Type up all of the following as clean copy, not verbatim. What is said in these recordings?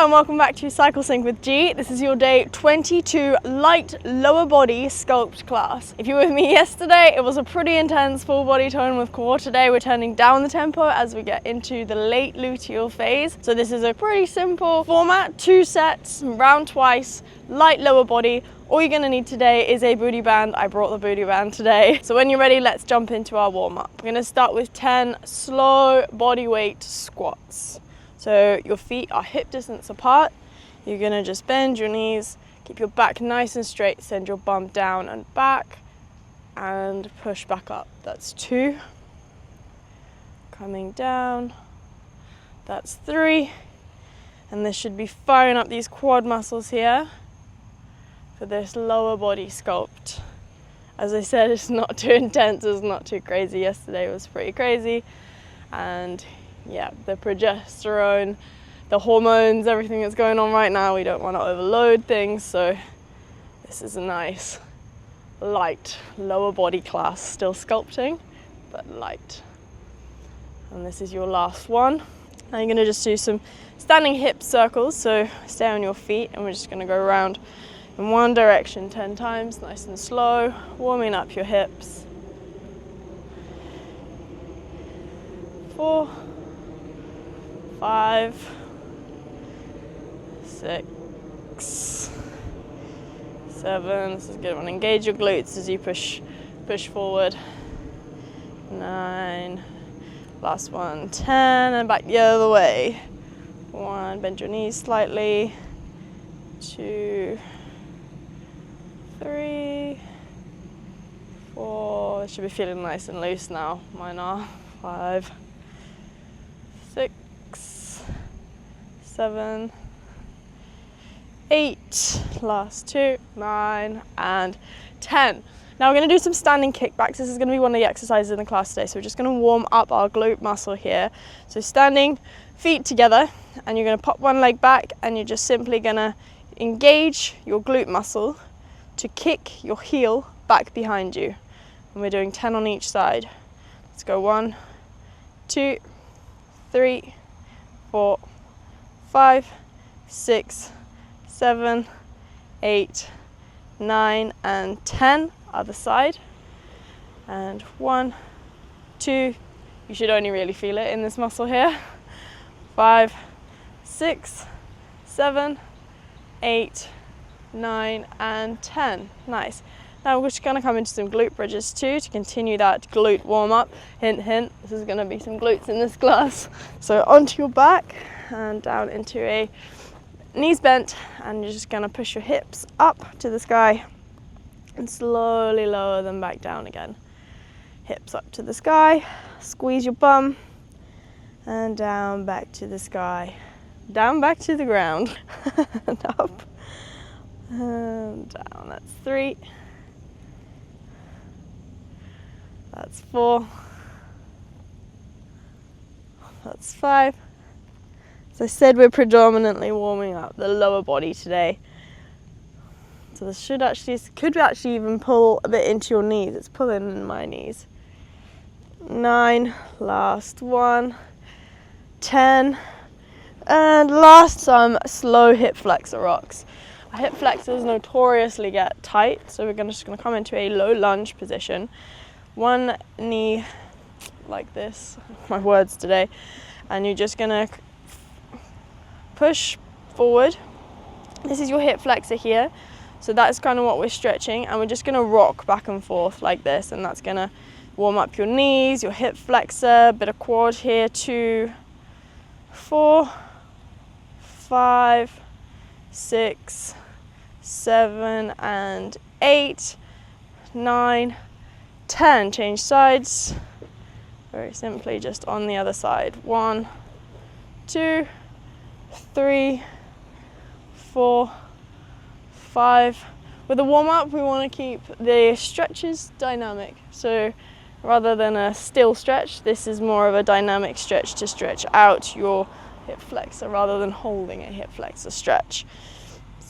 and welcome back to Cycle Sync with G. This is your day 22 light lower body sculpt class. If you were with me yesterday, it was a pretty intense full body tone with core. Today we're turning down the tempo as we get into the late luteal phase. So this is a pretty simple format, 2 sets, round twice, light lower body. All you're gonna need today is a booty band. I brought the booty band today. So when you're ready, let's jump into our warm up. We're gonna start with 10 slow body weight squats. So your feet are hip distance apart. You're gonna just bend your knees, keep your back nice and straight, send your bum down and back, and push back up. That's 2. Coming down, that's 3. And this should be firing up these quad muscles here for this lower body sculpt. As I said, it's not too intense, it's not too crazy. Yesterday was pretty crazy. And yeah, the progesterone, the hormones, everything that's going on right now, we don't want to overload things, so this is a nice light lower body class, still sculpting but light. And this is your last one. Now you're going to just do some standing hip circles, so stay on your feet and we're just going to go around in one direction 10 times, nice and slow, warming up your hips. 4, 5, 6, 7. This is a good one. Engage your glutes as you push forward. 9. Last one. 10, and back the other way. 1. Bend your knees slightly. 2, 3, 4. This should be feeling nice and loose now. Mine are. 5, 6, 7, 8, last 2, 9, and 10. Now we're going to do some standing kickbacks. This is going to be one of the exercises in the class today. So we're just going to warm up our glute muscle here. So standing, feet together, and you're going to pop one leg back, and you're just simply going to engage your glute muscle to kick your heel back behind you. And we're doing 10 on each side. Let's go 1, 2, 3, 4, 5, 6, 7, 8, 9, and 10. Other side. And 1, 2. You should only really feel it in this muscle here. 5, 6, 7, 8, 9, and 10. Nice. Now we're just going to come into some glute bridges too to continue that glute warm up. Hint, hint, this is going to be some glutes in this class. So onto your back and down into a knees bent, and you're just going to push your hips up to the sky and slowly lower them back down again. Hips up to the sky, squeeze your bum, and down back to the sky. Down back to the ground, and up, and down. That's 3. That's 4. That's 5. As I said, we're predominantly warming up the lower body today. So this could actually even pull a bit into your knees. It's pulling in my knees. 9, last one. 10, and last, some slow hip flexor rocks. Our hip flexors notoriously get tight, so we're just going to come into a low lunge position. One knee like this, my words today, and you're just going to push forward. This is your hip flexor here, so that's kind of what we're stretching, and we're just going to rock back and forth like this, and that's going to warm up your knees, your hip flexor, bit of quad here. 2, 4, 5, 6, 7, and 8, 9, 10. Change sides. Very simply, just on the other side. 1, 2, 3, 4, 5. With the warm up, we want to keep the stretches dynamic. So rather than a still stretch, this is more of a dynamic stretch to stretch out your hip flexor rather than holding a hip flexor stretch.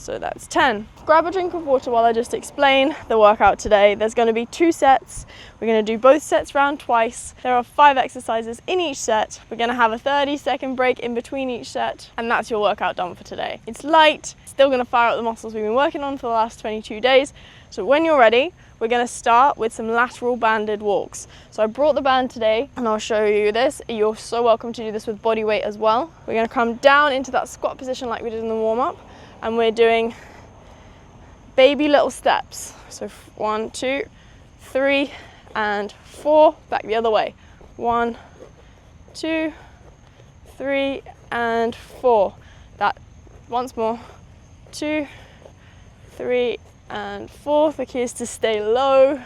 So that's 10. Grab a drink of water while I just explain the workout today. There's going to be 2 sets. We're going to do both sets round twice. There are 5 exercises in each set. We're going to have a 30-second break in between each set, and that's your workout done for today. It's light, still going to fire up the muscles we've been working on for the last 22 days. So when you're ready, we're going to start with some lateral banded walks. So I brought the band today and I'll show you this. You're so welcome to do this with body weight as well. We're going to come down into that squat position like we did in the warm-up, and we're doing baby little steps. So 1, 2, 3, and 4. Back the other way. 1, 2, 3, and 4. That once more. 2, 3, and 4. The key is to stay low.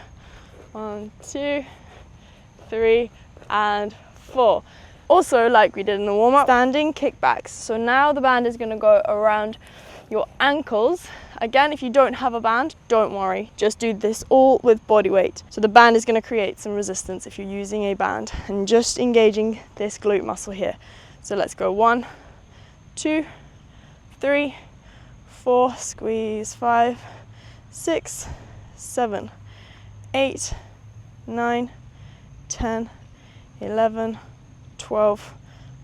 1, 2, 3, and 4. Also, like we did in the warm-up, standing kickbacks. So now the band is going to go around your ankles. Again, if you don't have a band, don't worry. Just do this all with body weight. So the band is going to create some resistance if you're using a band, and just engaging this glute muscle here. So let's go 1, 2, 3, 4, squeeze, 5, 6, 7, 8, 9, 10, 11, 12,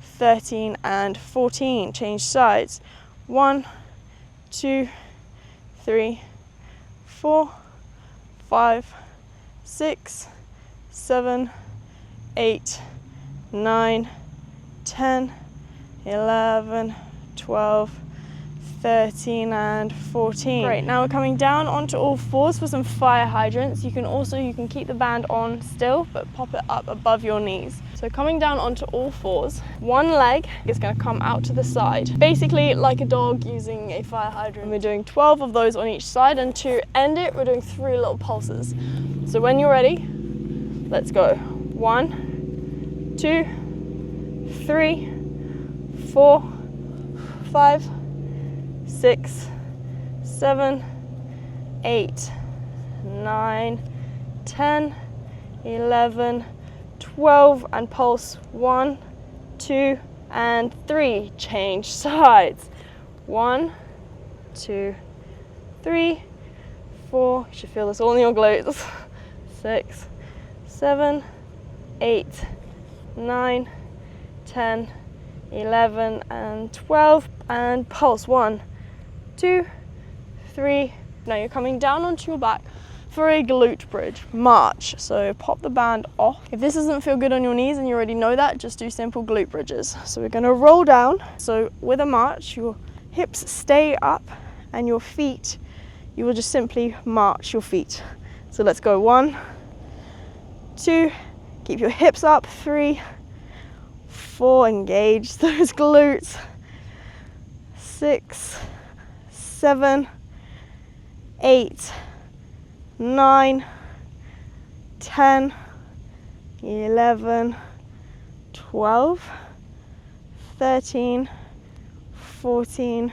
13, and 14. Change sides. 1, 2, 3, 4, 5, 6, 7, 8, 9, 10, 11, 12, 13, and 14. Great, now we're coming down onto all fours for some fire hydrants. You can keep the band on still, but pop it up above your knees. So coming down onto all fours, one leg is going to come out to the side, basically like a dog using a fire hydrant. We're doing 12 of those on each side, and to end it, we're doing 3 little pulses. So when you're ready, let's go. 1, 2, 3, 4, 5, 6, 7, 8, 9, 10, 11, 12, and pulse 1, 2, and 3. Change sides. 1, 2, 3, 4. You should feel this all in your glutes. 6, 7, 8, 9, 10, 11, and 12, and pulse 1, 2, 3. Now you're coming down onto your back for a glute bridge march. So pop the band off. If this doesn't feel good on your knees and you already know that, just do simple glute bridges. So we're going to roll down. So with a march, your hips stay up, and your feet, you will just simply march your feet. So let's go. 1, 2, keep your hips up. 3, 4, engage those glutes. 6, 7, 8, 9, 10, 11, 12, 13, 14,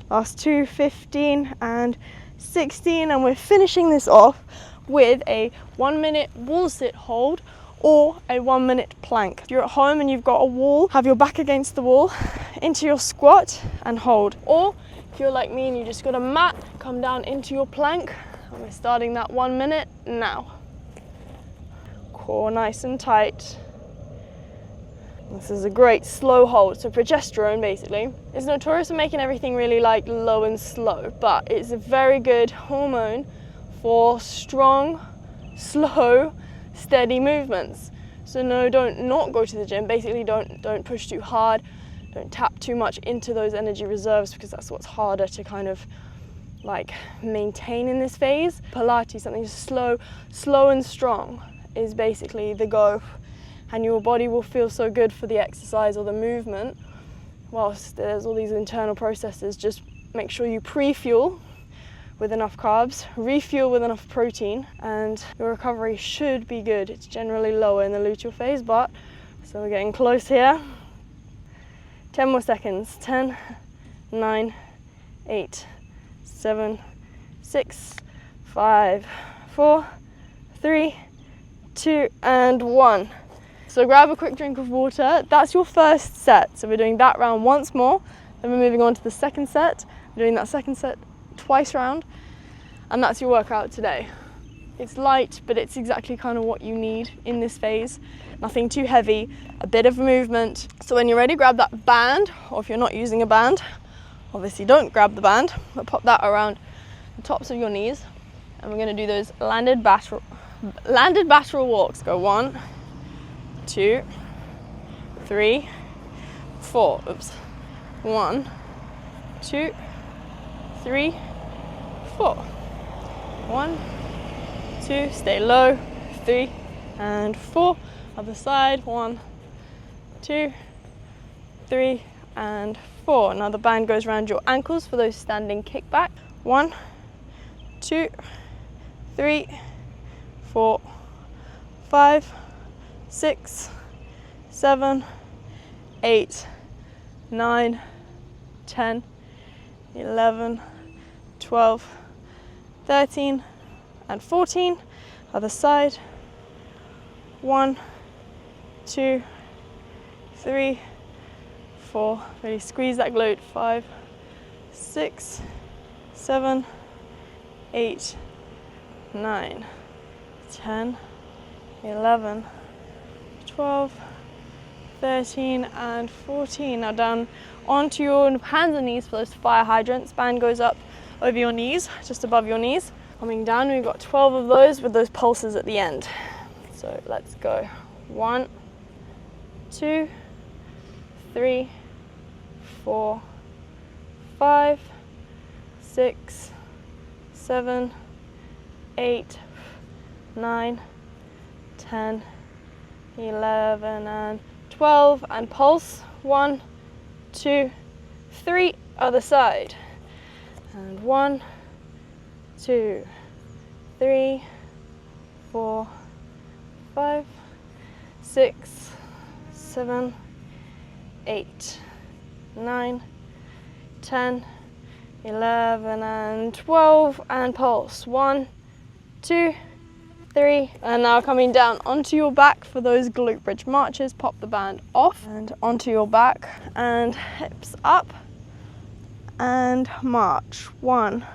last 2, 15, and 16. And we're finishing this off with a 1-minute wall sit hold or a 1-minute plank. If you're at home and you've got a wall, have your back against the wall, into your squat and hold. Or if you're like me and you just got a mat, come down into your plank. And we're starting that 1 minute now. Core nice and tight. This is a great slow hold. So progesterone basically is notorious for making everything really like low and slow, but it's a very good hormone for strong, slow, steady movements. So no, don't not go to the gym. Basically don't push too hard. Don't tap too much into those energy reserves, because that's what's harder to kind of like maintain in this phase. Pilates, something slow and strong, is basically the go, and your body will feel so good for the exercise or the movement. Whilst there's all these internal processes, just make sure you pre-fuel with enough carbs, refuel with enough protein, and your recovery should be good. It's generally lower in the luteal phase, but so we're getting close here. 10 more seconds. 10, 9, 8, 7, 6, 5, 4, 3, 2, and 1. So grab a quick drink of water. That's your first set. So we're doing that round once more. Then we're moving on to the second set. We're doing that second set twice round, and that's your workout today. It's light, but it's exactly kind of what you need in this phase. Nothing too heavy, a bit of movement. So when you're ready, grab that band, or if you're not using a band, obviously don't grab the band, but pop that around the tops of your knees. And we're gonna do those landed lateral walks. Go 1, 2, 3, 4. Oops. 1, 2, 3, 4. 1, 2, stay low, 3 and 4. Other side, 1, 2, 3 and 4. Now the band goes around your ankles for those standing kickback. 1, 2, 3, 4, 5, 6, 7, 8, 9, 10, 11, 12, 13 and 14. Other side. 1, 2, 3, 4. Really squeeze that glute. 5, 6, 7, 8, 9, 10, 11, 12, 13 and 14. Now down onto your hands and knees for those fire hydrants. Band goes up over your knees, just above your knees. Coming down, we've got 12 of those with those pulses at the end. So let's go. 1, 2, 3, 4, 5, 6, 7, 8, 9, 10, 11 and 12 and pulse. 1, 2, 3, other side. And 1, 2, 3, 4, 5, 6, 7, 8, 9, 10, 11 and 12 and pulse. 1, 2, 3, and now coming down onto your back for those glute bridge marches. Pop the band off and onto your back and hips up and march. 1,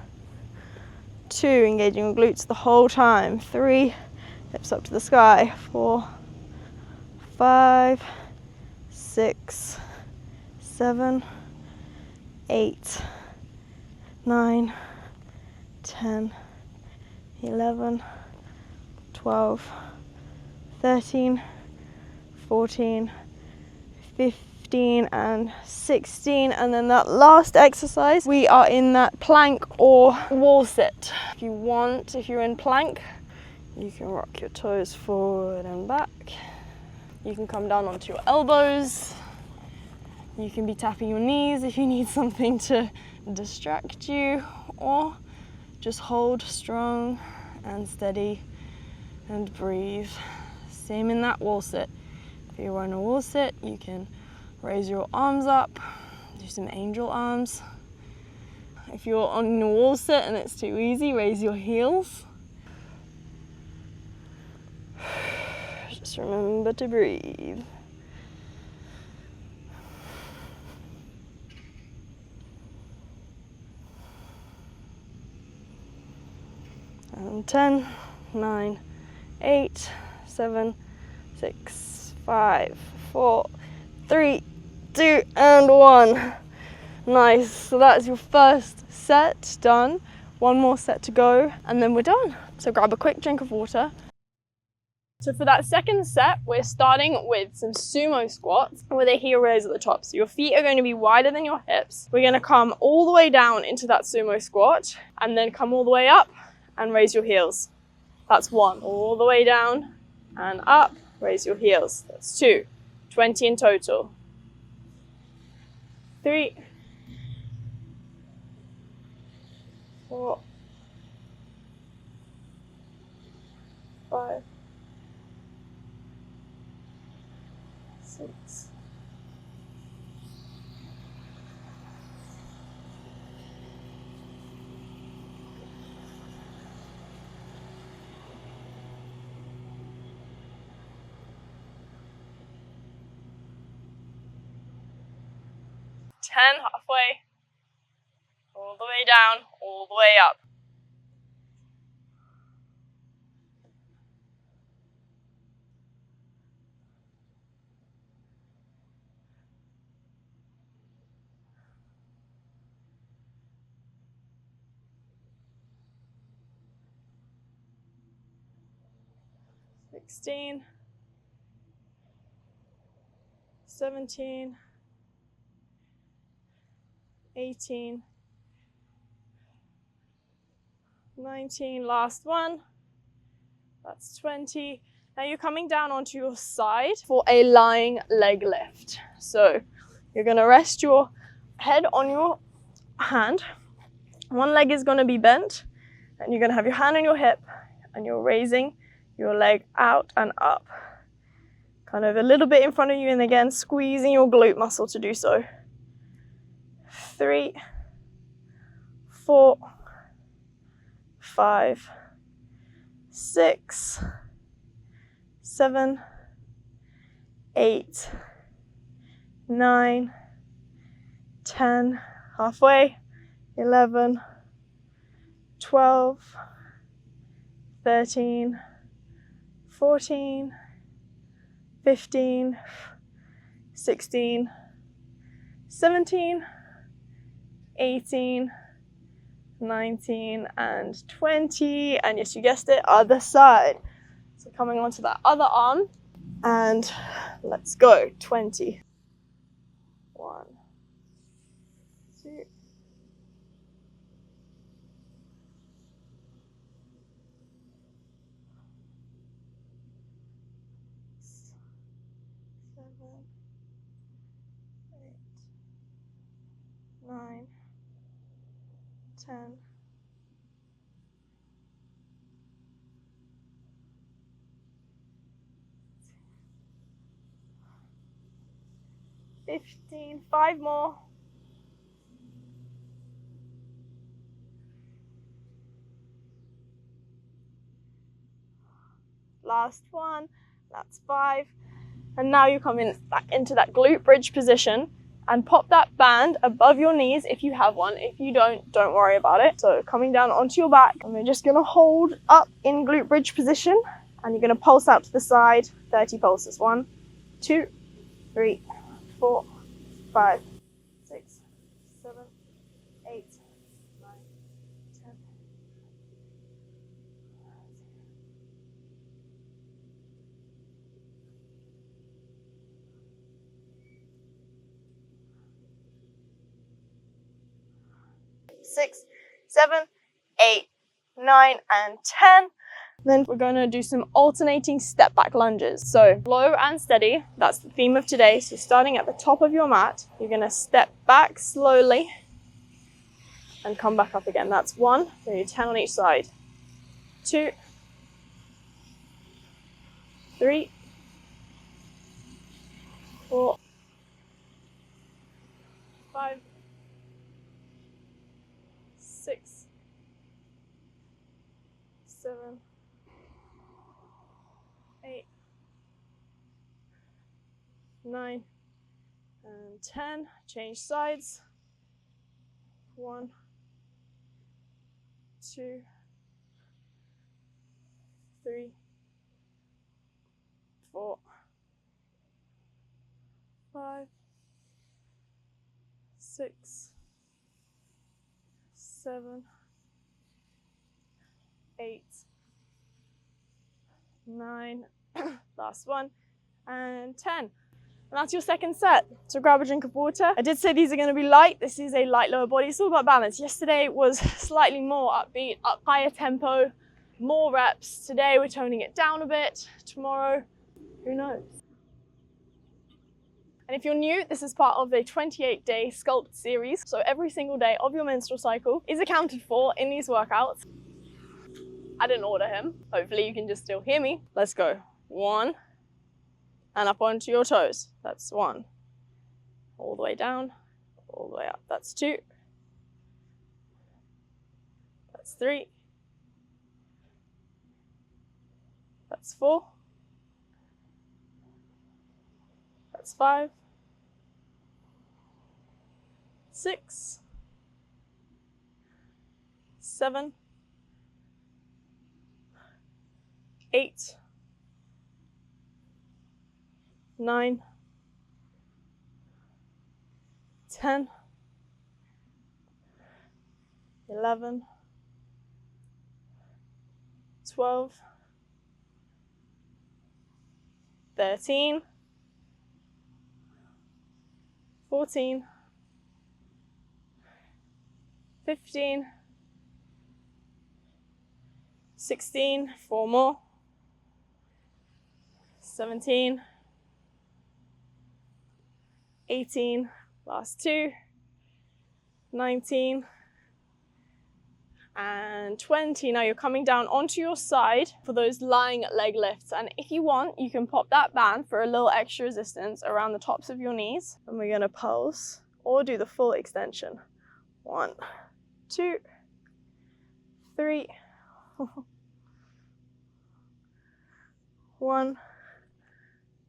2, engaging your glutes the whole time. 3, hips up to the sky. 4, 5, 6, 7, 8, 9, 10, 11, 12, 13, 14, 15 and 16. And then that last exercise, we are in that plank or wall sit. If you're in plank, you can rock your toes forward and back. You can come down onto your elbows. You can be tapping your knees if you need something to distract you, or just hold strong and steady and breathe. Same in that wall sit. If you're in a wall sit, you can raise your arms up, do some angel arms. If you're on a wall sit and it's too easy, raise your heels. Just remember to breathe. And 10, 9, 8, 7, 6, 5, 4, 3, 2, and 1. Nice. So that's your first set done. One more set to go, and then we're done. So grab a quick drink of water. So for that second set, we're starting with some sumo squats with a heel raise at the top. So your feet are going to be wider than your hips. We're going to come all the way down into that sumo squat, and then come all the way up and raise your heels. That's 1. All the way down and up, raise your heels. That's 2. 20 in total. 3, 4, 5, 6, 10, halfway, all the way down, all the way up. Sixteen, 17, 18, 19, last one, that's 20. Now you're coming down onto your side for a lying leg lift. So you're gonna rest your head on your hand. One leg is gonna be bent, and you're gonna have your hand on your hip, and you're raising your leg out and up. Kind of a little bit in front of you, and again, squeezing your glute muscle to do so. 3, 4, 5, 6, 7, 8, 9, 10, halfway, 11, 12, 13, 14, 15, 16, 17, 18, 19, and 20. And yes, you guessed it, other side. So coming onto that other arm, and let's go. 20. 1, 2, 7, 8, 9, 10, 15, 5 more. Last one, that's 5. And now you come in back into that glute bridge position and pop that band above your knees if you have one. If you don't worry about it. So coming down onto your back, and we're just gonna hold up in glute bridge position, and you're gonna pulse out to the side, 30 pulses. 1, 2, 3, 4, 5, 6, 7, 8, 9, 10. 6, 7, 8, 9, and 10. Then we're going to do some alternating step back lunges. So slow and steady, that's the theme of today. So starting at the top of your mat, you're going to step back slowly and come back up again. That's 1, so you 10 on each side. 2, 3, 4, 5, 6, 7, 8, 9, and 10. Change sides. 1, 2, 3, 4, 5, 6, 7, 8, 9, last one, and 10. And that's your second set. So grab a drink of water. I did say these are going to be light. This is a light lower body. It's all about balance. Yesterday was slightly more upbeat, higher tempo, more reps. Today we're toning it down a bit. Tomorrow, who knows? And if you're new, this is part of a 28-day Sculpt series. So every single day of your menstrual cycle is accounted for in these workouts. I didn't order him. Hopefully you can just still hear me. Let's go. 1, and up onto your toes. That's 1. All the way down, all the way up. That's 2. That's 3. That's 4. That's 5. 6. 7, 8, 9, 10, 11, 12, 13, 14, 15, 16, 4 more, 17, 18, last 2, 19, and 20. Now you're coming down onto your side for those lying leg lifts, and if you want you can pop that band for a little extra resistance around the tops of your knees, and we're going to pulse or do the full extension. 1, 2, 3, 1,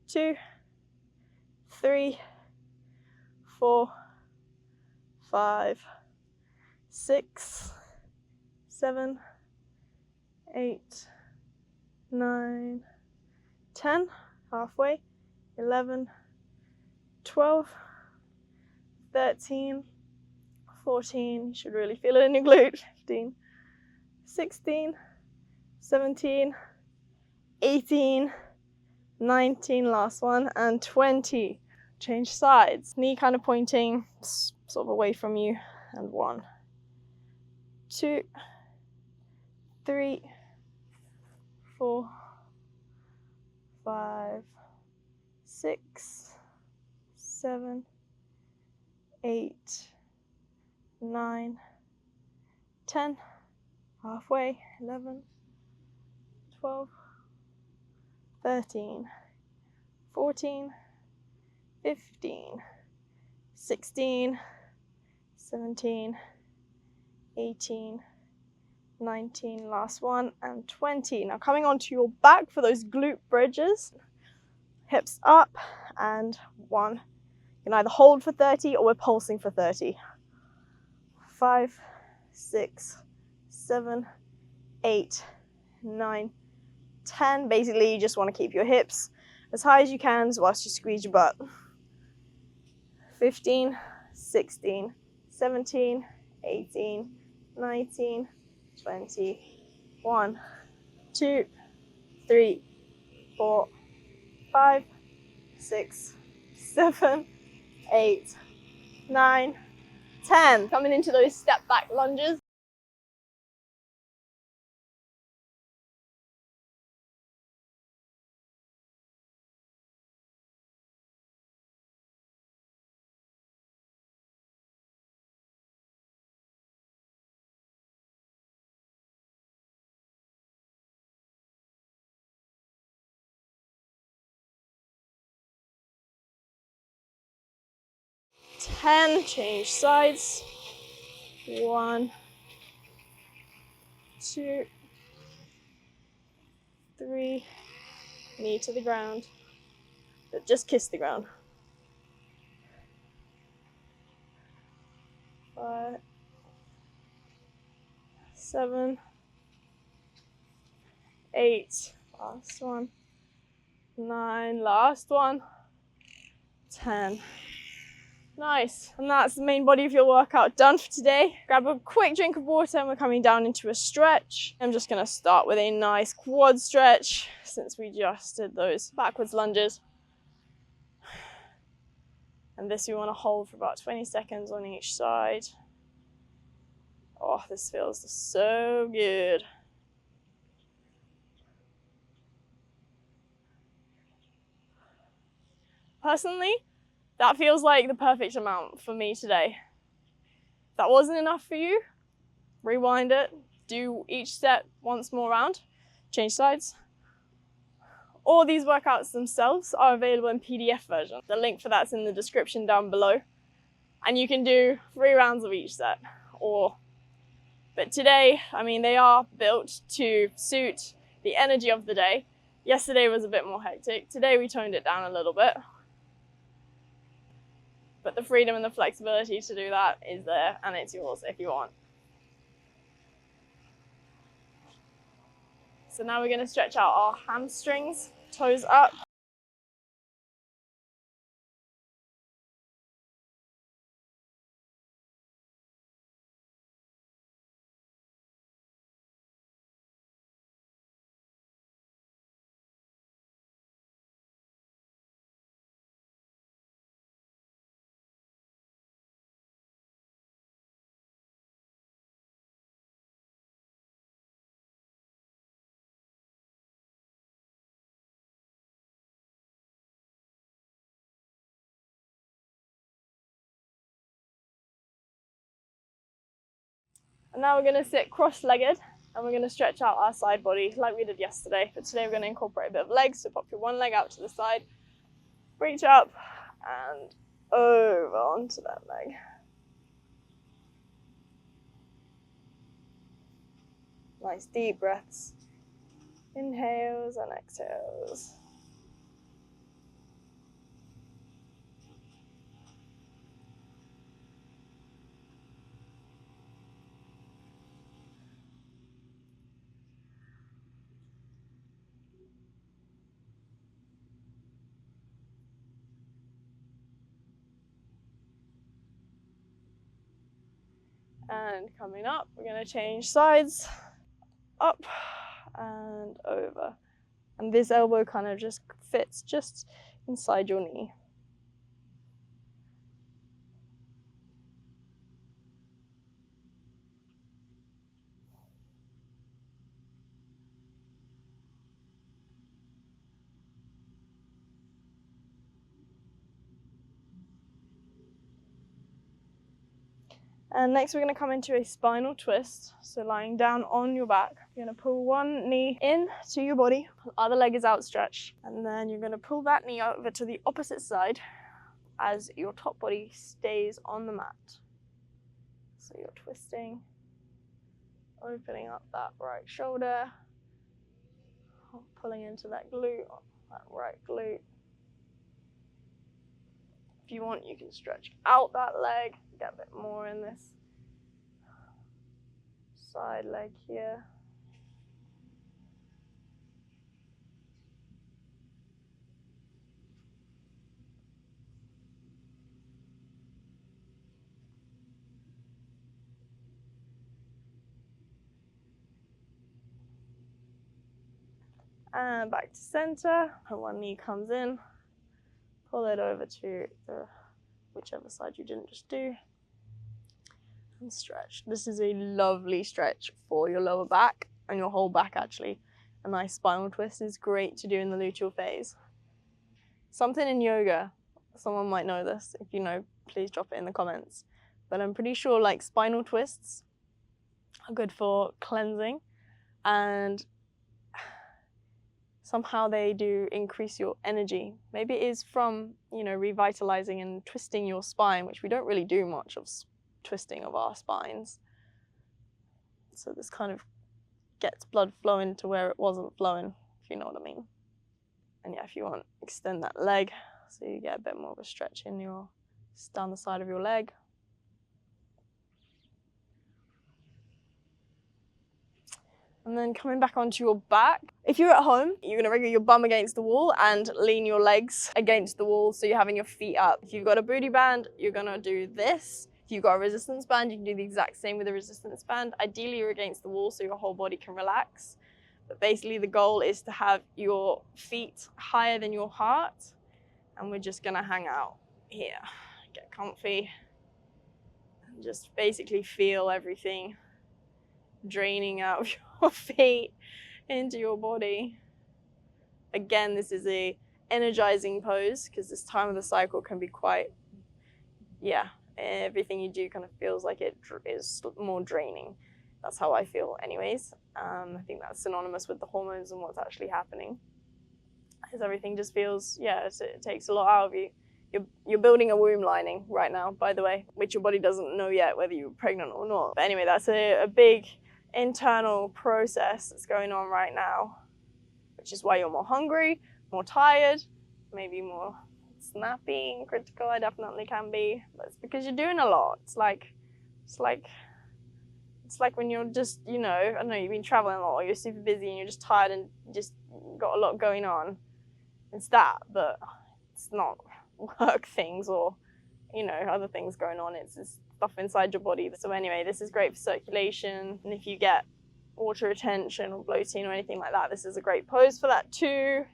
2, 3, 4, 5, 6, 7, 8, 9, 10, halfway, 11, 12, 13, 14, you should really feel it in your glute, 15, 16, 17, 18, 19, last one, and 20. Change sides, knee kind of pointing sort of away from you, and 1, 2, 3, 4, 5, 6, 7, 8, 9, 10, halfway, 11, 12, 13, 14, 15, 16, 17, 18, 19, last one, and 20. Now coming onto your back for those glute bridges, hips up, and 1. You can either hold for 30 or we're pulsing for 30. 5, 6, 7, 8, 9, 10. Basically you just want to keep your hips as high as you can whilst you squeeze your butt. 15, 16, 17, 18, 19, 20, 1, 2, 3, 4, 5, 6, 7, 8, 9, 10. Coming into those step back lunges. Change sides. 1, 2, 3, knee to the ground, but just kiss the ground. 5, 7, 8, last one, 9, last one, 10. Nice, and that's the main body of your workout done for today. Grab a quick drink of water and we're coming down into a stretch. I'm just going to start with a nice quad stretch since we just did those backwards lunges. And this we want to hold for about 20 seconds on each side. Oh, this feels so good. Personally, that feels like the perfect amount for me today. If that wasn't enough for you, rewind it, do each set once more round, change sides. All these workouts themselves are available in PDF version. The link for that's in the description down below. And you can do 3 rounds of each set. But today, I mean, they are built to suit the energy of the day. Yesterday was a bit more hectic. Today we toned it down a little bit. But the freedom and the flexibility to do that is there, and it's yours if you want. So now we're going to stretch out our hamstrings, toes up. And now we're going to sit cross-legged and we're going to stretch out our side body like we did yesterday. But today we're going to incorporate a bit of legs. So pop your one leg out to the side, reach up and over onto that leg. Nice deep breaths. Inhales and exhales. And coming up, we're going to change sides, up and over. And this elbow kind of just fits just inside your knee. And next we're going to come into a spinal twist. So lying down on your back, you're going to pull one knee in to your body, the other leg is outstretched, and then you're going to pull that knee over to the opposite side as your top body stays on the mat. So you're twisting, opening up that right shoulder, pulling into that glute, that right glute. If you want, you can stretch out that leg, get a bit more in this side leg here. And back to center, and one knee comes in, pull it over to the whichever side you didn't just do, and stretch. This is a lovely stretch for your lower back and your whole back actually. A nice spinal twist is great to do in the luteal phase. Something in yoga, someone might know this, if you know, please drop it in the comments. But I'm pretty sure like spinal twists are good for cleansing, and somehow they do increase your energy. Maybe it is from, you know, revitalizing and twisting your spine, which we don't really do much of twisting of our spines. So this kind of gets blood flowing to where it wasn't flowing, if you know what I mean. And yeah, if you want, extend that leg so you get a bit more of a stretch in your, down the side of your leg. And then coming back onto your back. If you're at home, you're going to wriggle your bum against the wall and lean your legs against the wall so you're having your feet up. If you've got a booty band, you're going to do this. If you've got a resistance band, you can do the exact same with a resistance band. Ideally, you're against the wall so your whole body can relax. But basically, the goal is to have your feet higher than your heart. And we're just going to hang out here. Get comfy. And just basically feel everything draining out of your feet into your body. Again, this is a energizing pose because this time of the cycle can be quite, everything you do kind of feels like it is more draining. That's how I feel anyways. I think that's synonymous with the hormones and what's actually happening. Because everything just feels, it takes a lot out of you. You're building a womb lining right now, by the way, which your body doesn't know yet whether you're pregnant or not. But anyway, that's a big internal process that's going on right now, which is why you're more hungry, more tired, maybe more snappy and critical. I definitely can be, but it's because you're doing a lot. It's like It's like when you're just, you know, I don't know, you've been traveling a lot or you're super busy and you're just tired and just got a lot going on. It's that, but it's not work things or, you know, other things going on. It's just stuff inside your body. So anyway, this is great for circulation. And if you get water retention or bloating or anything like that, this is a great pose for that too.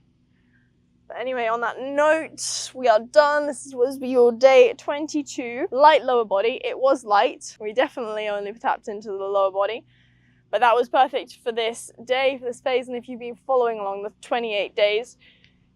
But anyway, on that note, we are done. This was your day 22. Light lower body. It was light. We definitely only tapped into the lower body. But that was perfect for this day, for this phase. And if you've been following along the 28 days,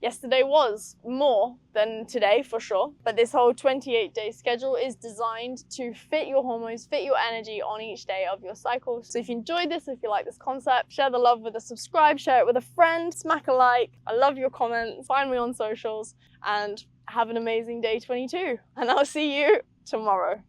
yesterday was more than today for sure. But this whole 28-day schedule is designed to fit your hormones, fit your energy on each day of your cycle. So if you enjoyed this, if you like this concept, share the love with a subscribe, share it with a friend, smack a like. I love your comments. Find me on socials and have an amazing day 22. And I'll see you tomorrow.